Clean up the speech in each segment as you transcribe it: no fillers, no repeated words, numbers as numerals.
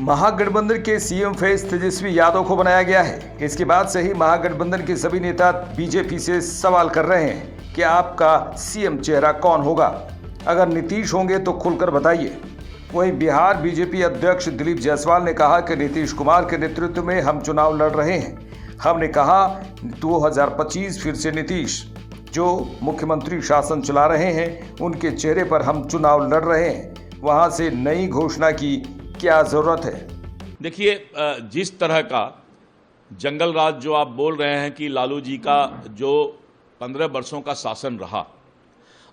महागठबंधन के CM face Tejashwi Yadav को बनाया गया है। इसके बाद से ही महागठबंधन के सभी नेता बीजेपी से सवाल कर रहे हैं कि आपका सीएम चेहरा कौन होगा। अगर नीतीश होंगे तो खुलकर बताइए। वहीं बिहार बीजेपी अध्यक्ष दिलीप जायसवाल ने कहा कि नीतीश कुमार के नेतृत्व में हम चुनाव लड़ रहे हैं। हमने कहा 2025 फिर से नीतीश जो मुख्यमंत्री शासन चला रहे हैं उनके चेहरे पर हम चुनाव लड़ रहे हैं। वहां से नई घोषणा की क्या जरूरत है? देखिए, जिस तरह का जंगल राज जो आप बोल रहे हैं कि लालू जी का जो 15 वर्षों का शासन रहा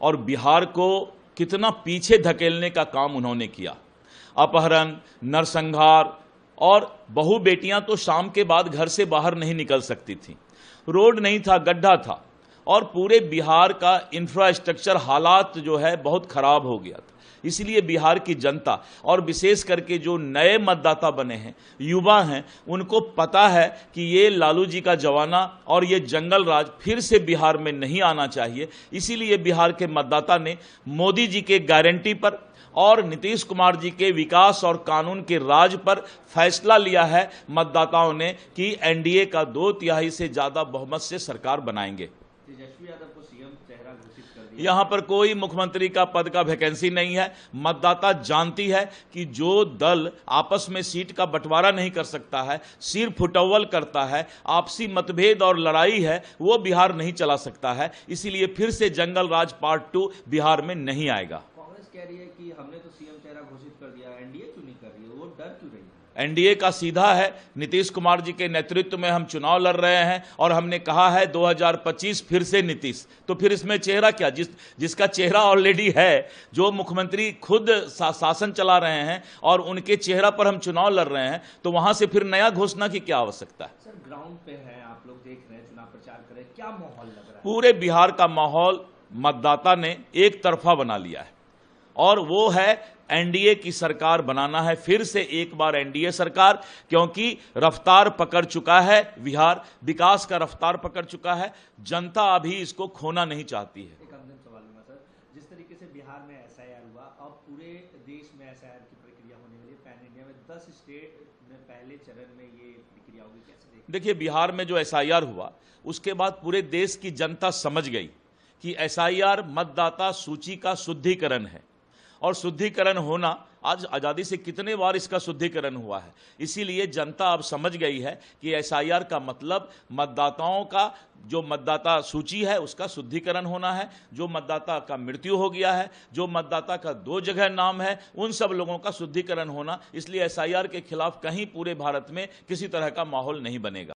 और बिहार को कितना पीछे धकेलने का काम उन्होंने किया, अपहरण, नरसंहार और बहू बेटियां तो शाम के बाद घर से बाहर नहीं निकल सकती थी, रोड नहीं था, गड्ढा था और पूरे बिहार का इंफ्रास्ट्रक्चर हालात जो है बहुत खराब हो गया था। इसलिए बिहार की जनता और विशेष करके जो नए मतदाता बने हैं, युवा हैं, उनको पता है कि ये लालू जी का जमाना और ये जंगल राज फिर से बिहार में नहीं आना चाहिए। इसीलिए बिहार के मतदाता ने मोदी जी के गारंटी पर और नीतीश कुमार जी के विकास और कानून के राज पर फैसला लिया है मतदाताओं ने कि एनडीए का 2/3 से ज्यादा बहुमत से सरकार बनाएंगे। तेजस्वी यादव को सीएम चेहरा घोषित कर दिया। यहां पर कोई मुख्यमंत्री का पद का वैकेंसी नहीं है। मतदाता जानती है कि जो दल आपस में सीट का बंटवारा नहीं कर सकता है, सिर फुटअव्वल करता है, आपसी मतभेद और लड़ाई है, वो बिहार नहीं चला सकता है। इसीलिए फिर से जंगल राज पार्ट 2 बिहार में नहीं आएगा। कांग्रेस कह रही है कि हमने तो सीएम चेहरा घोषित कर दिया, एनडीए क्यों नहीं कर रही है, वो डर क्यों रही है? एनडीए का सीधा है, नीतीश कुमार जी के नेतृत्व में हम चुनाव लड़ रहे हैं और हमने कहा है 2025 फिर से नीतीश। तो फिर इसमें चेहरा क्या? जिसका चेहरा ऑलरेडी है, जो मुख्यमंत्री खुद शासन चला रहे हैं और उनके चेहरा पर हम चुनाव लड़ रहे हैं, तो वहां से फिर नया घोषणा की क्या आवश्यकता है? सर, ग्राउंड पे है, आप लोग देख रहे हैं, चुनाव प्रचार करें, क्या माहौल लग रहा है? पूरे बिहार का माहौल मतदाता ने एक तरफा बना लिया है और वो है एनडीए की सरकार बनाना है, फिर से एक बार एनडीए सरकार, क्योंकि रफ्तार पकड़ चुका है बिहार, विकास का रफ्तार पकड़ चुका है। जनता अभी इसको खोना नहीं चाहती है। एक अंतिम सवाल लूंगा सर, जिस तरीके से बिहार में एसआईआर हुआ, अब पूरे देश में एसआईआर की प्रक्रिया होने वाली है। पैन इंडिया में 10 स्टेट में पहले चरण में ये प्रक्रिया होगी, कैसे देखिए, बिहार में जो एसआईआर हुआ उसके बाद पूरे देश की जनता समझ गई कि एसआईआर मतदाता सूची का शुद्धिकरण है और शुद्धिकरण होना, आज आज़ादी से कितने बार इसका शुद्धिकरण हुआ है। इसीलिए जनता अब समझ गई है कि एसआईआर का मतलब मतदाताओं का जो मतदाता सूची है उसका शुद्धिकरण होना है। जो मतदाता का मृत्यु हो गया है, जो मतदाता का 2 जगह नाम है, उन सब लोगों का शुद्धिकरण होना। इसलिए एसआईआर के खिलाफ कहीं पूरे भारत में किसी तरह का माहौल नहीं बनेगा।